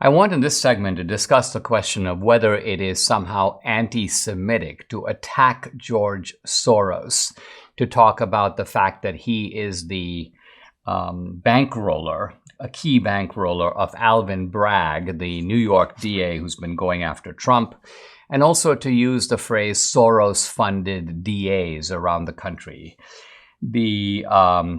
I want in this segment to discuss the question of whether it is somehow anti-Semitic to attack George Soros, to talk about the fact that he is the bankroller, a key bankroller of Alvin Bragg, the New York DA who's been going after Trump, and also to use the phrase Soros-funded DAs around the country. The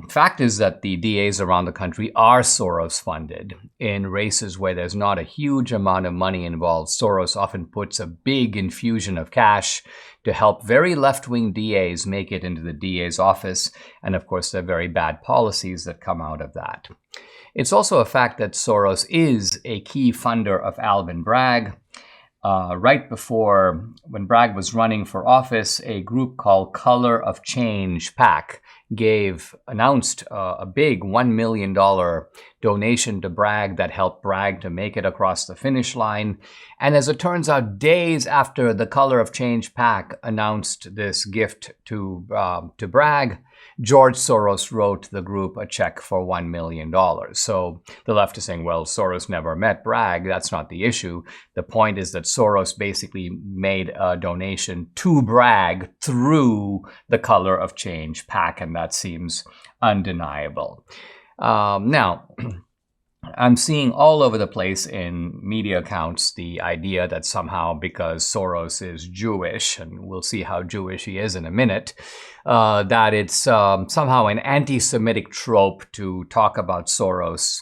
fact is that the DAs around the country are Soros-funded. In races where there's not a huge amount of money involved, Soros often puts a big infusion of cash to help very left-wing DAs make it into the DA's office. And of course, there are very bad policies that come out of that. It's also a fact that Soros is a key funder of Alvin Bragg. Right before, when Bragg was running for office, a group called Color of Change PAC announced a big $1 million donation to Bragg that helped Bragg to make it across the finish line. And as it turns out, days after the Color of Change PAC announced this gift to Bragg, George Soros wrote the group a check for $1 million. So the left is saying, well, Soros never met Bragg. That's not the issue. The point is that Soros basically made a donation to Bragg through the Color of Change PAC, and that seems undeniable. Now, I'm seeing all over the place in media accounts the idea that somehow because Soros is Jewish, and we'll see how Jewish he is in a minute, that it's somehow an anti-Semitic trope to talk about Soros,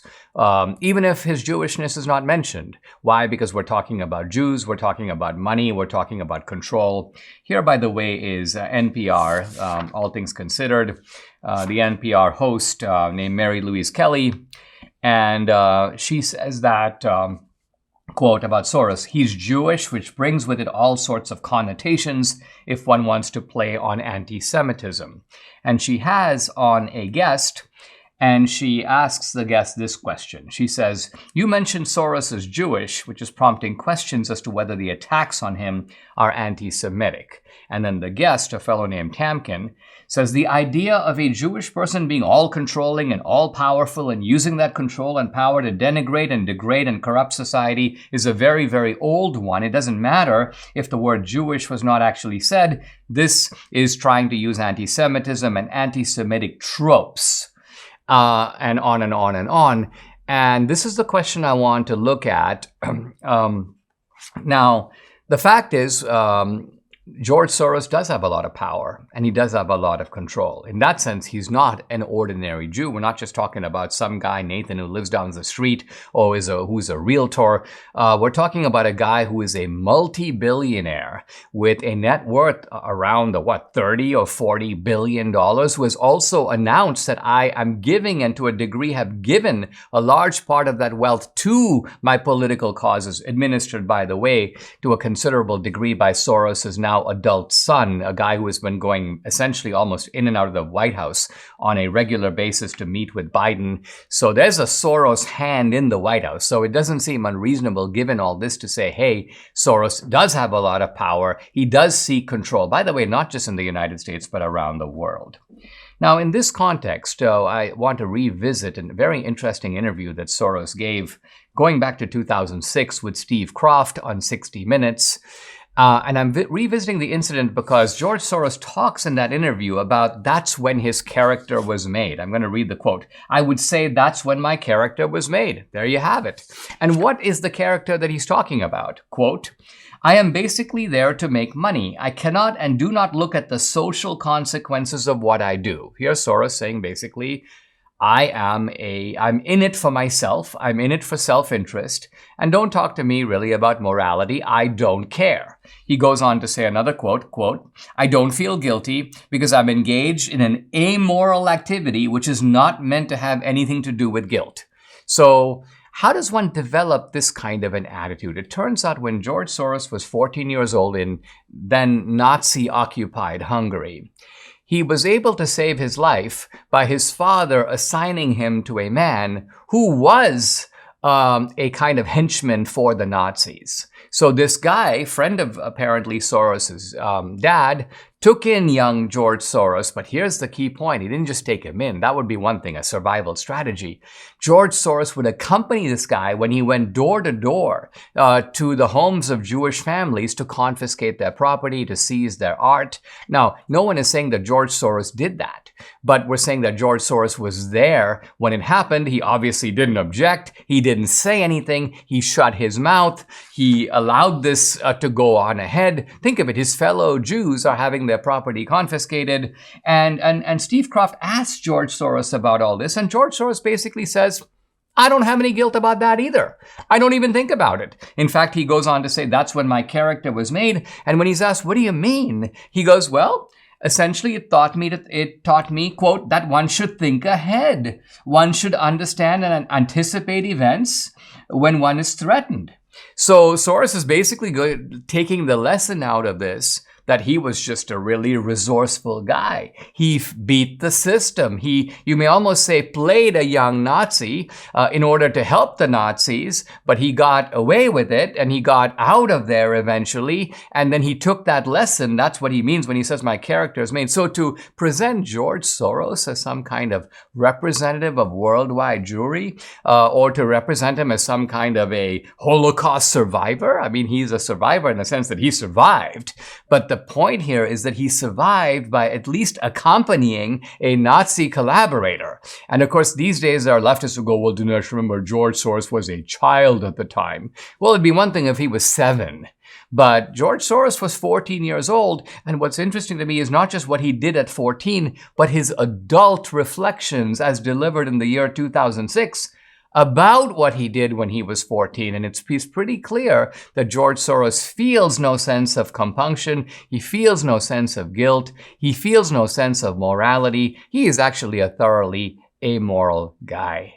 even if his Jewishness is not mentioned. Why? Because we're talking about Jews, we're talking about money, we're talking about control. Here, by the way, is NPR, All Things Considered, the NPR host named Mary Louise Kelly. And she says that, quote, about Soros, he's Jewish, which brings with it all sorts of connotations if one wants to play on anti-Semitism. And she has on a guest, and she asks the guest this question. She says, you mentioned Soros is Jewish, which is prompting questions as to whether the attacks on him are anti-Semitic. And then the guest, a fellow named Tamkin, says the idea of a Jewish person being all-controlling and all-powerful and using that control and power to denigrate and degrade and corrupt society is a very, very old one. It doesn't matter if the word Jewish was not actually said. This is trying to use anti-Semitism and anti-Semitic tropes, and on and on and on. And this is the question I want to look at. Now, the fact is, George Soros does have a lot of power, and he does have a lot of control. In that sense, he's not an ordinary Jew. We're not just talking about some guy, Nathan, who lives down the street or who's a realtor. We're talking about a guy who is a multi-billionaire with a net worth around the, $30 or $40 billion, who has also announced that I am giving, and to a degree have given, a large part of that wealth to my political causes, administered, by the way, to a considerable degree by Soros's now adult son, a guy who has been going essentially almost in and out of the White House on a regular basis to meet with Biden. So there's a Soros hand in the White House. So it doesn't seem unreasonable, given all this, to say, hey, Soros does have a lot of power. He does seek control. By the way, not just in the United States, but around the world. Now, in this context, I want to revisit a very interesting interview that Soros gave going back to 2006 with Steve Kroft on 60 Minutes. And I'm revisiting the incident because George Soros talks in that interview about that's when his character was made. I'm going to read the quote. I would say that's when my character was made. There you have it. And what is the character that he's talking about? Quote, I am basically there to make money. I cannot and do not look at the social consequences of what I do. Here's Soros saying basically, I'm in it for myself. I'm in it for self-interest. And don't talk to me really about morality. I don't care. He goes on to say another quote, I don't feel guilty because I'm engaged in an amoral activity which is not meant to have anything to do with guilt. So how does one develop this kind of an attitude? It turns out when George Soros was 14 years old in then Nazi-occupied Hungary, he was able to save his life by his father assigning him to a man who was a kind of henchman for the Nazis. So this guy, friend of apparently Soros's dad, took in young George Soros, but here's the key point. He didn't just take him in. That would be one thing, a survival strategy. George Soros would accompany this guy when he went door to door to the homes of Jewish families to confiscate their property, to seize their art. Now, no one is saying that George Soros did that, but we're saying that George Soros was there when it happened. He obviously didn't object. He didn't say anything. He shut his mouth. He allowed this to go on ahead. Think of it. His fellow Jews are having their property confiscated. And Steve Kroft asked George Soros about all this. And George Soros basically says, I don't have any guilt about that either. I don't even think about it. In fact, he goes on to say, that's when my character was made. And when he's asked, what do you mean? He goes, well, essentially, it taught me, quote, that one should think ahead. One should understand and anticipate events when one is threatened. So Soros is basically taking the lesson out of this, that he was just a really resourceful guy. He beat the system. He, you may almost say, played a young Nazi in order to help the Nazis, but he got away with it and he got out of there eventually. And then he took that lesson. That's what he means when he says my character is made. So to present George Soros as some kind of representative of worldwide Jewry, or to represent him as some kind of a Holocaust survivor, I mean, he's a survivor in the sense that he survived. But the point here is that he survived by at least accompanying a Nazi collaborator. And of course, these days there are leftists who go, well, Dinesh, remember, George Soros was a child at the time. Well, it'd be one thing if he was 7. But George Soros was 14 years old. And what's interesting to me is not just what he did at 14, but his adult reflections as delivered in the year 2006 about what he did when he was 14. And it's pretty clear that George Soros feels no sense of compunction. He feels no sense of guilt. He feels no sense of morality. He is actually a thoroughly amoral guy.